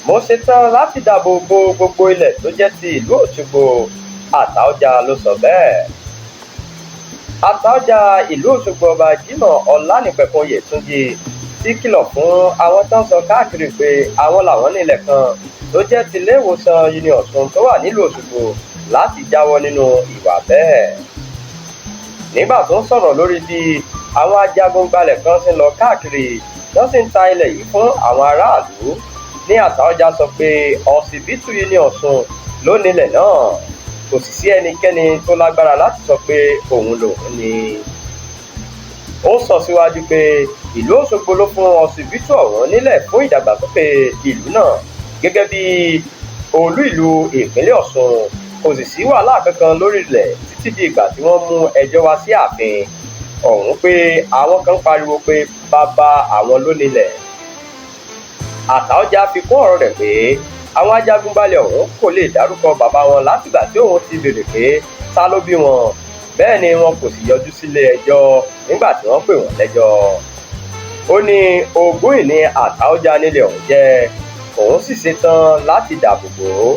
mo ṣetán láti dáàbò bo gbogbo ilẹ̀ tó jẹ́ ti ìlú Òṣogbo, Àtaọ́jà ló sọ bẹ́ẹ̀. Àtaọ́jà ìlú Òṣogbo Ọba Jimoh Ọlánìpẹ̀kun Oyètúnjí ti kìlọ̀ fún àwọn tó ń sọ káàkiri pé àwọn làwọn nílẹ̀ kan tó jẹ́ ti ilé ìwòsàn Uniosun tó wà nílùú Òṣogbo láti jáwọ́ nínú ìwà bẹ́ẹ̀. Nígbà tó ń sọ̀rọ̀ lórí bí àwọn ajagunbalẹ̀ kan ti ń lọ káàkiri wọ́n sì ń ta ilẹ̀ yìí fún àwọn aráàlú, ní Àtaọ́jà sọ pé ọsibítù Uniosun ló nílẹ̀ náà, kò sì sí ẹnikẹ́ni tó lágbára láti sọ pé òun lòun ni. Ó sọ síwájú pé ìlú Òṣogbo ló fún ọsibítù ọ̀hún nílẹ̀ fún ìdàgbàsókè ìlú náà gẹ́gẹ́ bí olú ìlú ìpínlẹ̀ Ọ̀ṣun. Kò sì sí wàhálà kankan lórí ilẹ̀ títí di ìgbà tí wọ́n mú ẹjọ́ wá sí ààfin ọ̀hún pé àwọn kan pariwo pé bàbá àwọn ló nílẹ̀. Àtaọ́jà fi kún ọ̀rọ̀ rẹ̀ pé àwọn ajagunbalẹ̀ ọ̀hún kò lè dárúkọ bàbá wọn látìgbà tí òun ti béèrè pé ta ló bí wọn, bẹ́ẹ̀ ni wọn kò sì yọjú sílé ẹjọ́ nígbà tí wọ́n pè wọ́n lẹ́jọ́. Ó ní ogún ìní Àtaọ́jà nílẹ̀ ọ̀hún jẹ́, òun sì ṣetán láti dáàbò bò ó.